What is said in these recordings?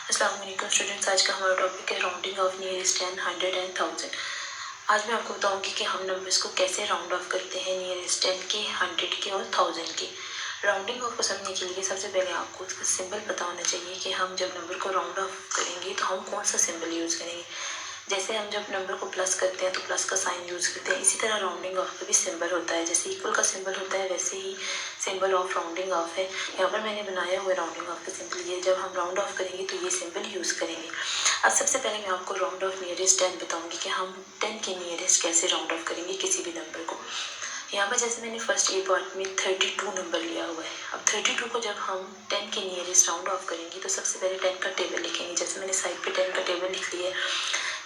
अस्सलाम वालेकुम स्टूडेंट्स। आज का हमारा टॉपिक है राउंडिंग ऑफ नियरेस्ट 10, 100 एंड 1000। आज मैं आपको बताऊंगी कि हम नंबर्स को कैसे राउंड ऑफ करते हैं नियरेस्ट 10 के, 100 के और 1000 के। राउंडिंग ऑफ को समझने के लिए सबसे पहले आपको उसका सिंबल पता होना चाहिए कि हम जब नंबर को राउंड ऑफ करेंगे तो हम कौन सा सिंबल यूज़ करेंगे। जैसे हम जब नंबर को प्लस करते हैं तो प्लस का साइन यूज़ करते हैं, इसी तरह राउंडिंग ऑफ का भी सिंबल होता है। जैसे इक्वल का सिंबल होता है वैसे ही सिंबल ऑफ राउंडिंग ऑफ है। यहाँ पर मैंने बनाया हुआ राउंडिंग ऑफ का सिंबल ये, जब हम राउंड ऑफ करेंगे तो ये सिंबल यूज़ करेंगे। अब सबसे पहले मैं आपको राउंड ऑफ नियरेस्ट 10 बताऊंगी कि हम 10 के नियरेस्ट कैसे राउंड ऑफ करेंगे किसी भी नंबर को। यहाँ पर जैसे मैंने फर्स्ट ए पार्ट में 32 नंबर लिया हुआ है। अब 32 को जब हम 10 के नियरेस्ट राउंड ऑफ करेंगे तो सबसे पहले 10 का टेबल लिखेंगे। जैसे मैंने साइड पे 10 का टेबल लिख लिया है,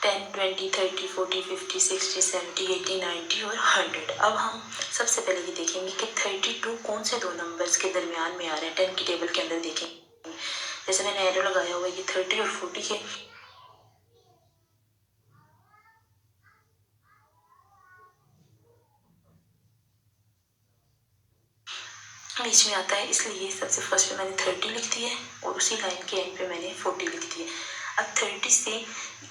10, 20, 30, 40, 50, 60, 70, 80, 90 और 100। अब हम सबसे पहले ये देखेंगे कि 32 कौन से दो नंबर्स के दरमियान में आ रहे हैं। 10 के टेबल के अंदर देखेंगे, जैसे मैंने एरो लगाया हुआ है, ये 30 और 40 के बीच में आता है, इसलिए सबसे फर्स्ट पे मैंने 30 लिख दी है और उसी लाइन के एंड पे मैंने 40 लिख दी है। अब 30 से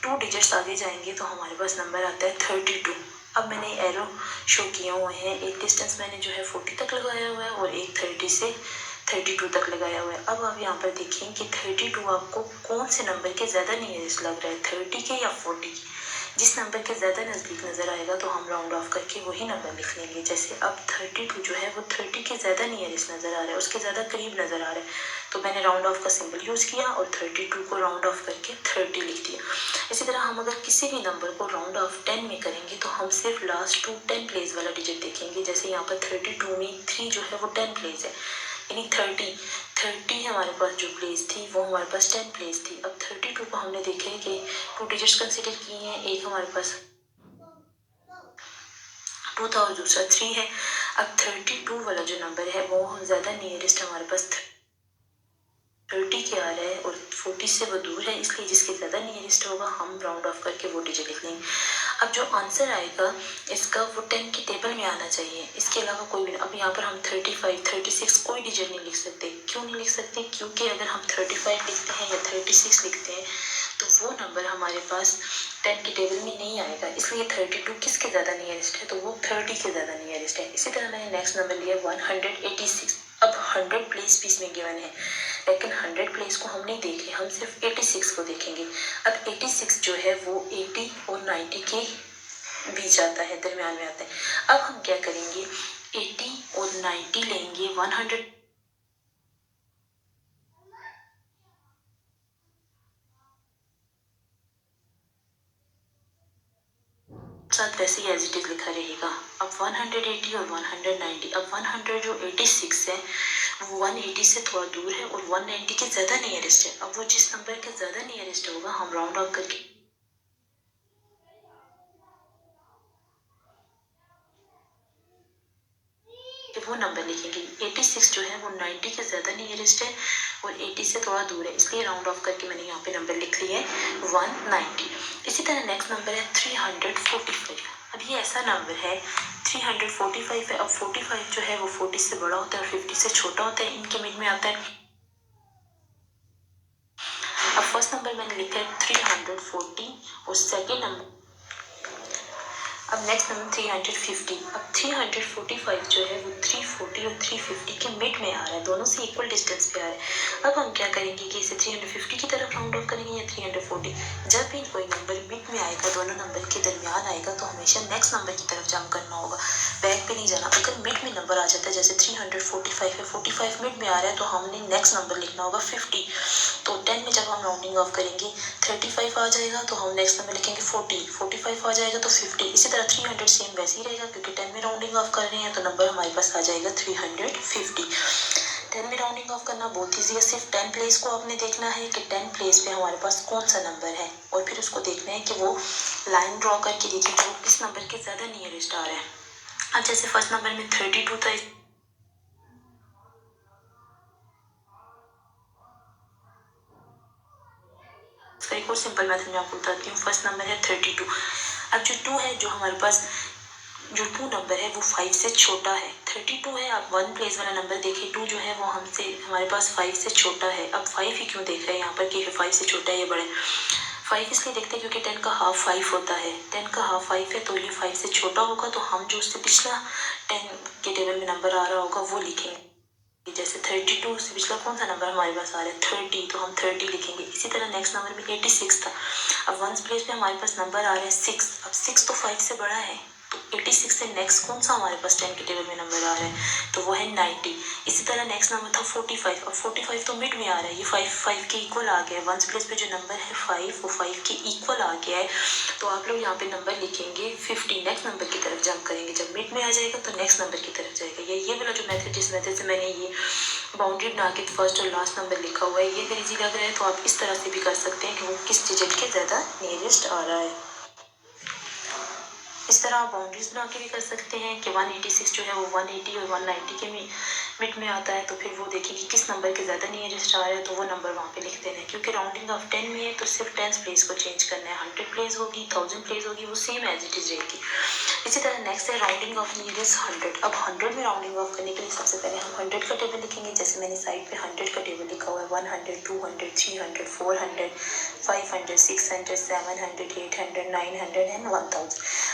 2 डिजिट्स आगे जाएंगे तो हमारे पास नंबर आता है 32। अब मैंने एरो शो किए हुए हैं, एक डिस्टेंस मैंने जो है 40 तक लगाया हुआ है और एक 30 से 32 तक लगाया हुआ है। अब आप यहाँ पर देखिए कि 32 आपको कौन से नंबर के ज़्यादा नियरेस्ट लग रहा है, 30 के या 40 के। जिस नंबर के ज़्यादा नज़दीक नज़र आएगा तो हम राउंड ऑफ करके वही नंबर लिख लेंगे। जैसे अब 32 जो है वो 30 के ज़्यादा नियरेस्ट नज़र आ रहा है, उसके ज़्यादा करीब नज़र आ रहा है, तो मैंने राउंड ऑफ का सिंबल यूज़ किया और 32 को राउंड ऑफ करके 30 लिख दिया। इसी तरह हम अगर किसी भी नंबर को राउंड ऑफ 10 में करेंगे तो हम सिर्फ लास्ट 10 प्लेस वाला डिजिट देखेंगे। जैसे यहाँ पर 32 में 3 जो है वो 10 प्लेस है, यानी 30 हमारे पास जो प्लेस थी वो हमारे पास 10 प्लेस थी। अब 32 को हमने देखे कि 2 डिजिट्स कंसिडर किए हैं, एक हमारे पास 2 था और दूसरा 3 है। अब 32 वाला जो नंबर है वो ज़्यादा नियरेस्ट हमारे पास 30 के आ रहा है और 40 से वो दूर है, इसलिए जिसके ज़्यादा नियरेस्ट होगा हम राउंड ऑफ करके वो डिजिट लिख लेंगे। अब जो आंसर आएगा इसका वो 10 के टेबल में आना चाहिए, इसके अलावा कोई भी। अब यहाँ पर हम 35, 36 कोई डिजिट नहीं लिख सकते। क्यों नहीं लिख सकते? क्योंकि अगर हम 35 लिखते हैं या 36 लिखते हैं तो वो नंबर हमारे पास 10 के टेबल में नहीं आएगा, इसलिए 32 किसके ज़्यादा नियरेस्ट है तो वो 30 के ज़्यादा नियरेस्ट है। इसी तरह मैंने नेक्स्ट नंबर लिया 186। अब 100 प्लेस भी इसमें गिवन है, लेकिन 100 प्लेस को हम नहीं देखे, हम सिर्फ 86 को देखेंगे। अब 86 जो है वो 80 और 90 के बीच आता है, दरमियान में आता है। अब हम क्या करेंगे, 80 और 90 लेंगे, 100 साथ वैसे ही एज इट इज लिखा रहेगा। अब 180 और 190, अब 100 जो 86 है वो 180 से थोड़ा दूर है और 190 के ज़्यादा नियरेस्ट है। अब वो जिस नंबर के ज़्यादा नियरेस्ट होगा हम राउंड ऑफ करके वो नंबर लिखेंगे। 86 जो है वो 90 के ज़्यादा नियरेस्ट है और 80 से थोड़ा दूर है, इसलिए राउंड ऑफ करके मैंने यहाँ पे नंबर लिख लिया है 190। इसी तरह नेक्स्ट नंबर है 345। अब ये ऐसा नंबर है 345 है। अब 45 जो है वो 40 से बड़ा होता है और 50 से छोटा होता है, इनके मिड में आता है। अब फर्स्ट नंबर मैंने लिखा है 340 और सेकेंड नंबर, अब नेक्स्ट नंबर 350। अब 345 जो है वो 340 और 350 के मिड में आ रहा है, दोनों से इक्वल डिस्टेंस पे आ रहा है। अब हम क्या करेंगे कि इसे 350 की तरफ राउंड ऑफ करेंगे या 340। जब भी कोई नंबर मिड में आएगा, दोनों नंबर के दरमियान आएगा, तो हमेशा नेक्स्ट नंबर की तरफ जंप करना होगा, बैक पे नहीं जाना। अगर मिड में नंबर आ जाता है, जैसे 345 है, 45 मिड में आ रहा है, तो हमने नेक्स्ट नंबर लिखना होगा 50। तो 10 में जब हम राउंडिंग ऑफ करेंगे 35 आ जाएगा तो हम नेक्स्ट नंबर लिखेंगे 40, 45 आ जाएगा तो 50। इसी तरह 300 सेम वैसे ही रहेगा, क्योंकि 10 में राउंडिंग ऑफ कर रहे हैं तो नंबर हमारे पास आ जाएगा 350। 10 में राउंडिंग ऑफ करना बहुत ईजी है, सिर्फ 10 प्लेस को आपने देखना है कि 10 प्लेस पे हमारे पास कौन सा नंबर है और फिर उसको देखना है कि वो लाइन ड्रॉ करके देखिए जो किस नंबर के ज़्यादा नियरेस्ट आ रहा है। अब जैसे फर्स्ट नंबर में 32 था, इसका एक और सिंपल मेथड मैं आपको बताती हूँ। फर्स्ट नंबर है 32। अब जो 2 है, जो हमारे पास जो 2 नंबर है वो 5 से छोटा है। 32 है, आप 1 प्लेस वाला नंबर देखिए, 2 जो है वो हमसे हमारे पास 5 से छोटा है। अब 5 ही क्यों देख रहे हैं यहाँ पर कि 5 से छोटा है या बड़ा है? 5 इसलिए देखते हैं क्योंकि 10 का हाफ 5 होता है। 10 का हाफ 5 है तो ये 5 से छोटा होगा, तो हम जो उससे पिछला 10 के टेबल में नंबर आ रहा होगा वो लिखेंगे। जैसे 32 से पिछला कौन सा नंबर हमारे पास आ रहा है? 30, तो हम 30 लिखेंगे। इसी तरह नेक्स्ट नंबर में 86 था। अब 1 प्लेस पे हमारे पास नंबर आ रहा है 6। अब 6 तो 5 से बड़ा है, तो 86 से नेक्स्ट कौन सा हमारे पास 10 के टेबल में नंबर आ रहा है? तो वो है 90। इसी तरह नेक्स्ट नंबर था 45। अब 45 तो मिड में आ रहा है, ये 5 के इक्वल आ गया है। 1 प्लेस पे जो नंबर है 5, वो 5 के इक्वल आ गया है। तो आप लोग यहाँ पे नंबर लिखेंगे 50। नेक्स्ट नंबर की तरफ जंप करेंगे, जब मिड में आ जाएगा तो नेक्स्ट नंबर की तरफ जाएगा। ये वाला जो मेथड, जिस मेथड से मैंने ये बाउंड्री बना के फर्स्ट और लास्ट नंबर लिखा हुआ है, ये अगर इजी लग रहा है तो आप इस तरह से भी कर सकते हैं कि वो किस डिजिट के ज़्यादा नियरेस्ट आ रहा है। इस तरह आप बाउंड्रीज बना के भी कर सकते हैं कि 186 जो है वो 180 और 190 के मिड में आता है, तो फिर वो देखिए कि किस नंबर के ज़्यादा नियरेस्ट आ रहा है, तो वो नंबर वहाँ पे लिख देना है। क्योंकि राउंडिंग ऑफ 10 में है तो सिर्फ 10 प्लेस को चेंज करना है। 100 प्लेस होगी, 1000 प्लेस होगी, वो सेम एज इट इज़ रहेगी। इसी तरह नेक्स्ट है राउंडिंग ऑफ नियरेस्ट 100। अब 100 में राउंडिंग ऑफ करने के लिए सबसे पहले हम 100 का टेबल लिखेंगे। जैसे मैंने साइड पे 100 का टेबल लिखा हुआ है, 100, 200, 300, 400, 500, 600, 700, 800, 900 एंड 1000।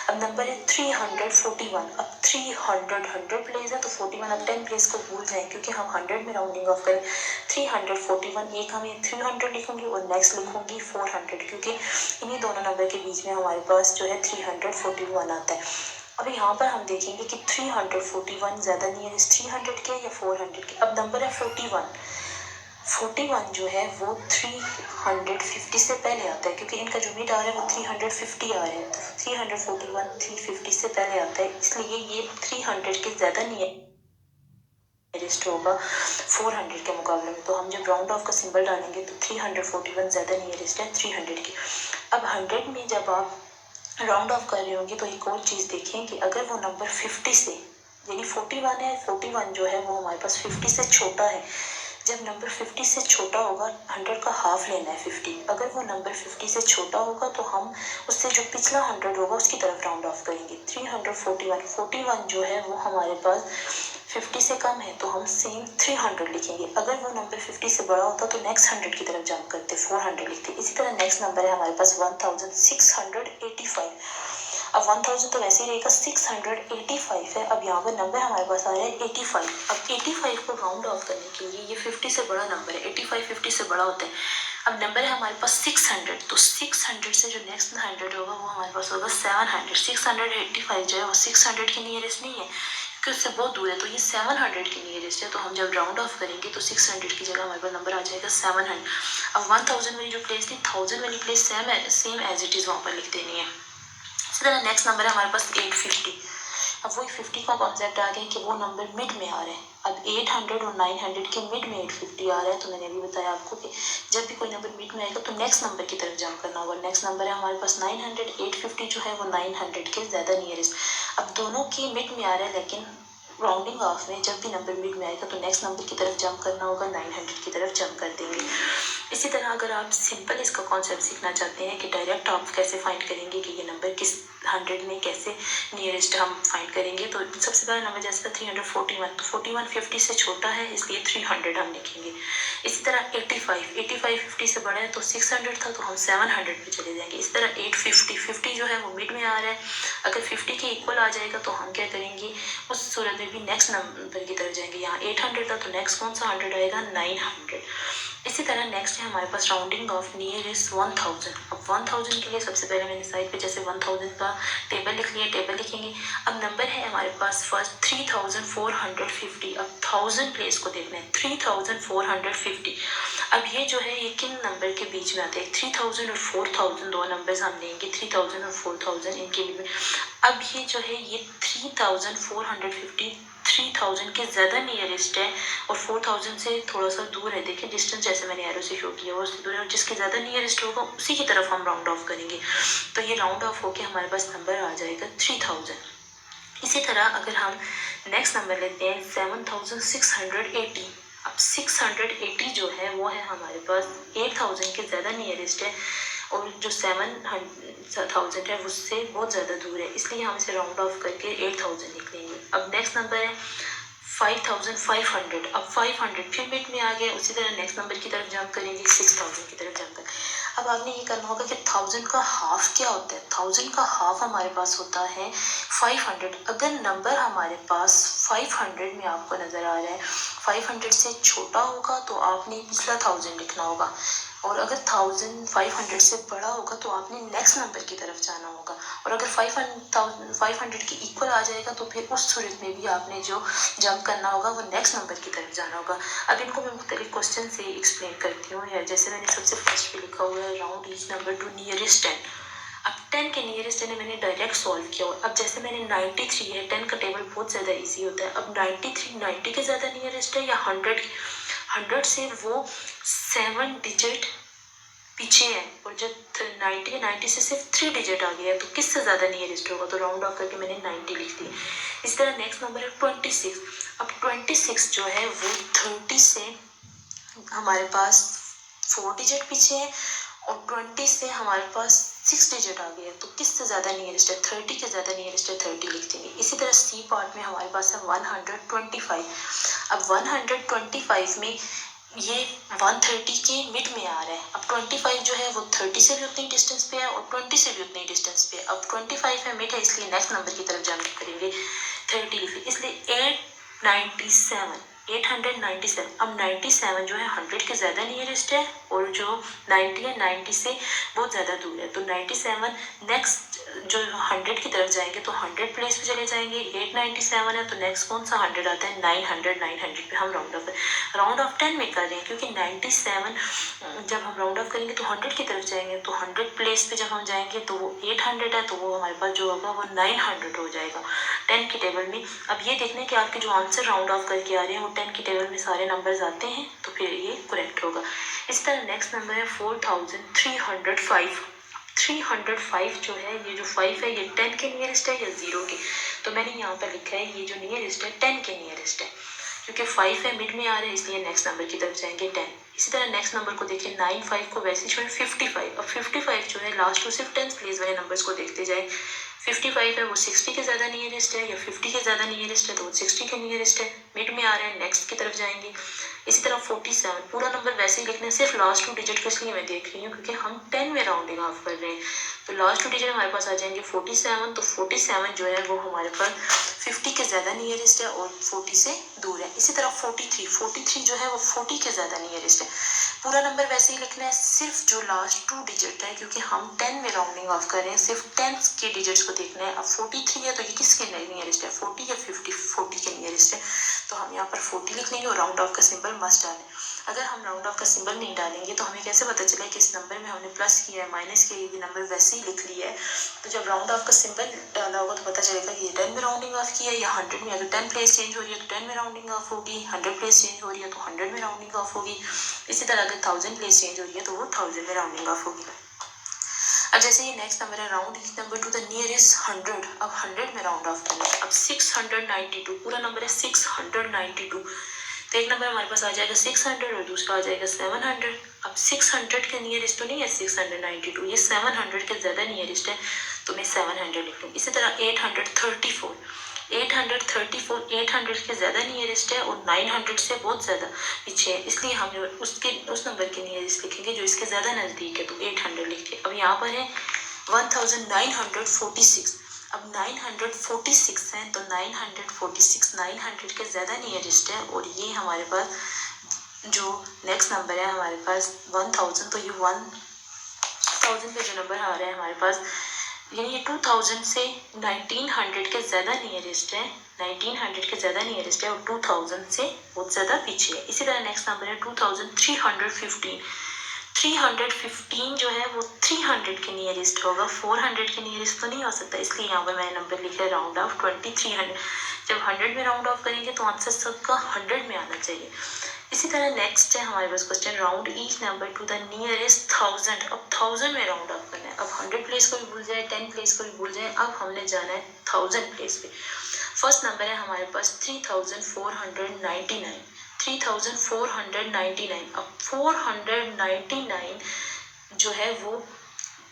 अब नंबर है 341। अब 300 100 प्लेस है तो 41, अब 10 प्लेस को भूल जाएं क्योंकि हम 100 में राउंडिंग ऑफ करें। 341, एक हमें 300 लिखूंगी और नेक्स्ट लिखूंगी 400, क्योंकि इन्हीं दोनों नंबर के बीच में हमारे पास जो है 341 आता है। अब यहाँ पर हम देखेंगे कि 341 ज़्यादा नियरेस्ट 300 के या 400 के। अब नंबर है 41 जो है वो 350 से पहले आता है, क्योंकि इनका जो मिड आ रहा है वो 350 आ रहा है, तो 341 350 से पहले आता है, इसलिए ये 300 के ज़्यादा नियरेस्ट होगा 400 के मुकाबले में। तो हम जब राउंड ऑफ का सिंबल डालेंगे तो 341 ज़्यादा नियरेस्ट है 300 के। अब 100 में जब आप राउंड ऑफ कर रहे होंगे तो एक और चीज़ देखें कि अगर वो नंबर 50 से, यानी 41 है, 41 जो है वो हमारे पास 50 से छोटा है। जब नंबर 50 से छोटा होगा, 100 का हाफ लेना है 50। अगर वो नंबर 50 से छोटा होगा तो हम उससे जो पिछला 100 होगा उसकी तरफ राउंड ऑफ करेंगे। 341 जो है वो हमारे पास 50 से कम है तो हम सेम 300 लिखेंगे। अगर वो नंबर 50 से बड़ा होता तो नेक्स्ट 100 की तरफ जंप करते, 400 लिखते। इसी तरह नेक्स्ट नंबर है हमारे पास 1685। अब 1000 तो वैसे ही रहेगा, 685 है। अब यहाँ पर नंबर हमारे पास आ रहा है 85। अब 85 को राउंड ऑफ करने के लिए, ये 50 से बड़ा नंबर है, 85 50 से बड़ा होता है। अब नंबर है हमारे पास 600, तो 600 से जो नेक्स्ट 100 होगा वो हमारे पास होगा 700। 685 जो है वो 600 के नियरेस्ट नहीं है क्योंकि उससे बहुत दूर है, तो ये 700 के नियरेस्ट है। तो हम जब राउंड ऑफ करेंगे तो 600 की जगह हमारे पास नंबर आ जाएगा 700। अब 1000 वाली जो प्लेस थी, 1000 वाली place same as it is वहाँ पर लिख देनी है। इसी तरह नेक्स्ट नंबर है हमारे पास 850। अब वही 50 का कॉन्सेप्ट आ गया कि वो नंबर मिड में आ रहा है। अब 800 और 900 के मिड में 850 आ रहा है, तो मैंने अभी बताया आपको कि जब भी कोई नंबर मिड में आएगा तो नेक्स्ट नंबर की तरफ जंप करना होगा। नेक्स्ट नंबर है हमारे पास 900, 850 जो है वो 900 के ज़्यादा नियरेस्ट। अब दोनों के मिड में आ रहा है, लेकिन राउंडिंग ऑफ में जब भी नंबर मिड में आएगा तो नेक्स्ट नंबर की तरफ जंप करना होगा, 900 की तरफ जंप कर देंगे। इसी तरह अगर आप सिंपल इसका कॉन्सेप्ट सीखना चाहते हैं कि डायरेक्ट आप कैसे फाइंड करेंगे कि ये नंबर किस 100 में कैसे नियरेस्ट हम फाइंड करेंगे, तो सबसे पहला नंबर जैसे 341, तो 41 50 से छोटा है इसलिए 300 हम लिखेंगे। इसी तरह 85 50 से बड़ा है तो 600 था तो हम 700 पे चले जाएंगे। इसी तरह 850 जो है वो मिड में आ रहा है, अगर 50 के इक्वल आ जाएगा तो हम क्या करेंगे, उस सूरत में भी नेक्स्ट नंबर की तरफ जाएंगे। यहाँ 800 था तो नेक्स्ट कौन सा 100 आएगा, 900। इसी तरह नेक्स्ट है हमारे पास राउंडिंग ऑफ नियरेस्ट 1000। अब 1000 के लिए सबसे पहले मैंने साइड पे जैसे 1000 का टेबल लिख लिया, टेबल लिखेंगे। अब नंबर है हमारे पास फर्स्ट 3450। अब 1000 प्लेस को देखना है, 3450। अब ये जो है ये किन नंबर के बीच में आते हैं, 3000 और 4000 दो नंबर्स हम लेंगे, 3000 और 4000 इनके बीच में। अब ये जो है ये 3450 3000 के ज़्यादा नियरेस्ट है और 4000 से थोड़ा सा दूर है। देखिए डिस्टेंस जैसे मैंने एरो से शो किया, उससे दूर है, और जिसके ज़्यादा नियरेस्ट होगा उसी की तरफ हम राउंड ऑफ करेंगे। तो ये राउंड ऑफ होके हमारे पास नंबर आ जाएगा 3000। इसी तरह अगर हम नेक्स्ट नंबर लेते हैं 7680। अब 680 जो है वो है हमारे पास 8000 के ज़्यादा नियरेस्ट है और जो 7,000 है उससे बहुत ज़्यादा दूर है, इसलिए हम इसे राउंड ऑफ करके 8,000 लिख लेंगे। अब नेक्स्ट नंबर है 5,500। अब 500 फिर मिड में आ गया, उसी तरह नेक्स्ट नंबर की तरफ जंप करेंगे 6,000 की तरफ जंप करेंगे। अब आपने ये करना होगा कि 1000 का हाफ क्या होता है। 1000 का हाफ हमारे पास होता है 500। अगर नंबर हमारे पास 500 में आपको नज़र आ रहा है, 500 से छोटा होगा तो आपने पिछला 1000 लिखना होगा, और अगर 1500 से बड़ा होगा तो आपने नेक्स्ट नंबर की तरफ जाना होगा, और अगर 500 के इक्वल आ जाएगा तो फिर उस सूरत में भी आपने जो जंप करना होगा वो नेक्स्ट नंबर की तरफ जाना होगा। अब इनको मैं मुख्तलिफ क्वेश्चन से एक्सप्लेन करती हूँ। या जैसे मैंने सबसे फर्स्ट पे लिखा हुआ है round each number to nearest 10। अब 10 के नियरेस्ट 10 मैंने डायरेक्ट सॉल्व किया। अब जैसे मैंने 93 है, 10 का टेबल बहुत ज़्यादा ईजी होता है। अब 93 90 के ज़्यादा नियरेस्ट है या 100 से वो 7 डिजिट पीछे है, और जब 90 से सिर्फ 3 डिजिट आ गया है तो किससे ज़्यादा नियरेस्ट होगा, तो राउंड ऑफ करके मैंने 90 लिख दिया। इस तरह नेक्स्ट नंबर है 26। अब 26 जो है वो 30 से हमारे पास 4 डिजिट पीछे है, और 20 से हमारे पास 6 डिजिट आ गया है, तो किससे ज़्यादा नियरेस्ट है, 30 के ज़्यादा नियरेस्ट है, 30 लिख देंगे। इसी तरह सी पार्ट में हमारे पास है 125। अब 125 में ये 130 के मिड में आ रहा है। अब 25 जो है वो 30 से भी उतनी डिस्टेंस पे है और 20 से भी उतनी डिस्टेंस पे है। अब 25 है मिड है, इसलिए नेक्स्ट नंबर की तरफ जंप करेंगे 30 लिखे, इसलिए 897। अब 97 जो है 100 के ज़्यादा नियरेस्ट है, और जो 90 है 90 से बहुत ज़्यादा दूर है, तो 97 नेक्स्ट जो 100 की तरफ जाएंगे तो 100 प्लेस पे चले जाएंगे। 897 है तो नेक्स्ट कौन सा 100 आता है, 900 पे हम राउंड ऑफ 10 में कर रहे हैं, क्योंकि 97 जब हम राउंड ऑफ करेंगे तो 100 की तरफ जाएंगे, तो 100 प्लेस पे जब हम जाएंगे तो वो 800 है, तो वो हमारे पास जो होगा वो 900 हो जाएगा 10 की टेबल में। अब ये देखने कि आपके जो आंसर राउंड ऑफ करके आ रहे हैं वो 10 की टेबल में सारे नंबर्स आते हैं, तो फिर ये करेक्ट होगा। इस तरह नेक्स्ट नंबर है 4305। 305 जो है, ये जो 5 है ये 10 के नियरेस्ट है या 0 के, तो मैंने यहाँ पर लिखा है ये जो नियरेस्ट है 10 के नियरेस्ट है, क्योंकि 5 है मिड में आ रहा है, इसलिए नेक्स्ट नंबर की तरफ जाएंगे 10। इसी तरह नेक्स्ट नंबर को देखिए 95 को वैसे छोड़े 55। अब 55 जो है लास्ट टू सिर्फ 10 प्लेस वाले नंबर्स को देखते जाए। 55 है वो 60 के ज़्यादा नियरेस्ट है या 50 के ज़्यादा नियरेस्ट है, तो वो 60 के नियरेस्ट है, मिड में आ रहे हैं, नेक्स्ट की तरफ जाएंगे। इसी तरह 47 पूरा नंबर वैसे ही लिखने, सिर्फ लास्ट 2 डिजिट को इसलिए मैं देख रही हूँ क्योंकि हम 10 में राउंडिंग ऑफ कर रहे हैं, तो लास्ट 2 डिजिट हमारे पास आ जाएंगे 47। तो 47 जो है वो हमारे पास 50 के ज़्यादा नियरेस्ट है और 40 से दूर है। इसी तरह 43 जो है वो 40 के ज़्यादा नियरेस्ट है। पूरा नंबर वैसे ही लिखना है, सिर्फ जो लास्ट 2 डिजिट है, क्योंकि हम 10 में राउंडिंग ऑफ कर रहे हैं, सिर्फ 10 के डिजिट्स को देखना है। अब 43 है तो ये किसके नियरेस्ट है, 40 या 50, 40 के नियरेस्ट है, तो हम यहाँ पर 40 लिख लेंगे और राउंड ऑफ का सिंबल मस्ट डालें। अगर हम राउंड ऑफ का सिंबल नहीं डालेंगे तो हमें कैसे पता चले कि इस नंबर में हमने प्लस किया है माइनस किया है, ये नंबर वैसे ही लिख लिया है। तो जब राउंड ऑफ का सिंबल डाला होगा तो पता चलेगा कि ये 10 में राउंडिंग ऑफ किया है या 100 में। अगर 10 प्लेस चेंज हो रही है तो 10 में राउंडिंग ऑफ होगी, 100 प्लेस चेंज हो रही है तो 100 में राउंडिंग ऑफ होगी। इसी तरह अगर 1000 प्लेस चेंज हो रही है तो वो 1000 में राउंडिंग ऑफ होगी। अब जैसे ये नेक्स्ट नंबर है round each number to the nearest 100। अब 100 में राउंड ऑफ करना है। अब 692 पूरा नंबर है 692, तो एक नंबर हमारे पास आ जाएगा 600 और दूसरा आ जाएगा 700। अब 600 के नियरेस्ट तो नहीं है 692, ये 700 के ज़्यादा नियरेस्ट है, तो मैं 700 लिख लूँ। इसी तरह 834 800 के ज़्यादा नियरेस्ट है और 900 से बहुत ज़्यादा पीछे है, इसलिए हम उस नंबर के नियरेस्ट लिखेंगे जो इसके ज़्यादा नज़दीक है, तो 800 लिखिए। अब यहाँ पर है 1946। अब 946 है तो 900 के ज़्यादा नियरेस्ट है, और ये हमारे पास जो नेक्स्ट नंबर है हमारे पास 1000, तो ये 1000 पे जो नंबर आ रहा है हमारे पास, यानी ये 2000 से 1900 के ज़्यादा नियरेस्ट है, 1900 के ज़्यादा नियरेस्ट है और 2000 से बहुत ज़्यादा पीछे है। इसी तरह नेक्स्ट नंबर है 2315। 315 जो है वो 300 के नियरेस्ट होगा, 400 के नियरेस्ट तो नहीं हो सकता, इसलिए यहाँ पर मैंने नंबर लिखा है राउंड ऑफ 2300। जब 100 में राउंड ऑफ करेंगे तो आंसर सबका 100 में आना चाहिए। इसी तरह नेक्स्ट है हमारे पास question round each number to the nearest 1000। अब 1000 में राउंड ऑफ करना है। अब 100 प्लेस को भी भूल जाए, 10 प्लेस को भी भूल जाए, अब हमने जाना है 1000 प्लेस पे। फर्स्ट नंबर है हमारे पास 3499। 3499। अब 499 जो है वो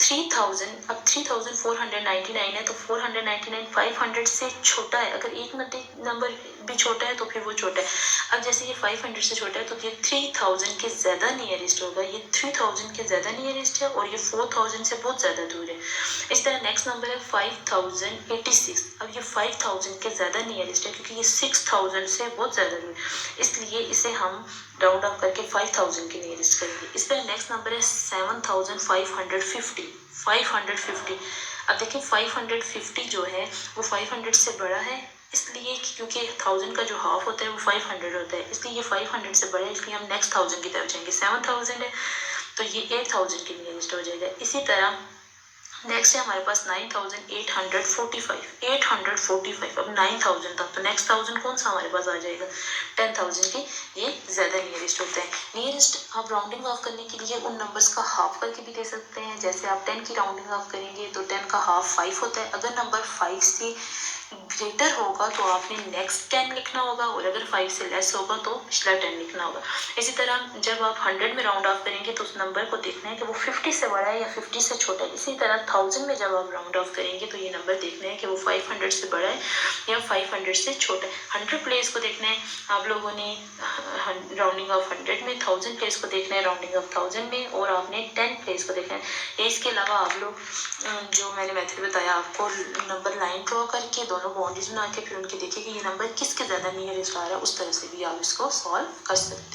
3000, अब 3499 है तो 499 500 से छोटा है। अगर एक नंबर भी छोटा है तो फिर वो छोटा है। अब जैसे ये 500 से छोटा है तो ये 3000 के ज़्यादा नियरेस्ट होगा, ये 3000 के ज़्यादा नियरेस्ट है और ये 4000 से बहुत ज़्यादा दूर है। इस तरह नेक्स्ट नंबर है 5086। अब ये 5000 के ज़्यादा नियरेस्ट है क्योंकि ये 6000 से बहुत ज़्यादा दूर है, इसलिए इसे हम राउंड ऑफ करके 5000 के नियरेस्ट करेंगे। इस तरह नेक्स्ट नंबर है 7550। 550, अब देखिए 550 जो है वो 500 से बड़ा है, इसलिए क्योंकि 1000 का जो हाफ होता है वो 500 होता है, इसलिए ये 500 से बड़ा है, इसलिए हम नेक्स्ट 1000 की तरफ जाएंगे। 7000 है तो ये 8000 के नियरेस्ट हो जाएगा। इसी तरह नेक्स्ट है हमारे पास 9845, 845। अब 9000 तक तो नेक्स्ट 1000 कौन सा हमारे पास आ जाएगा, 10000 के, ये ज़्यादा नियरेस्ट होता है। नियरेस्ट आप राउंडिंग ऑफ करने के लिए उन नंबर्स का हाफ करके भी दे सकते हैं। जैसे आप 10 की राउंडिंग ऑफ करेंगे तो 10 का हाफ 5 होता है। अगर नंबर 5 से ग्रेटर होगा तो आपने नेक्स्ट 10 लिखना होगा और अगर 5 से लेस होगा तो पिछला 10 लिखना होगा। इसी तरह जब आप 100 में राउंड ऑफ करेंगे तो उस नंबर को देखना है कि वो 50 से बड़ा है या 50 से छोटा है। इसी तरह 1000 में जब आप राउंड ऑफ करेंगे तो ये नंबर देखना है कि वो 500 से बड़ा है या 500 से छोटा है। 100 प्लेस को देखना है आप लोगों ने राउंडिंग ऑफ 100 में, 1000 प्लेस को देखना है राउंडिंग ऑफ 1000 में, और आपने 10 प्लेस को देखना है। इसके अलावा आप लोग जो मैंने मेथड बताया आपको, नंबर लाइन ड्रॉ करके दोनों बाउंड्रीज बना के फिर उनके देखिए कि ये नंबर किसके ज़्यादा नियरेस्ट आ रहा है, उस तरह से भी आप इसको सॉल्व कर सकते हैं।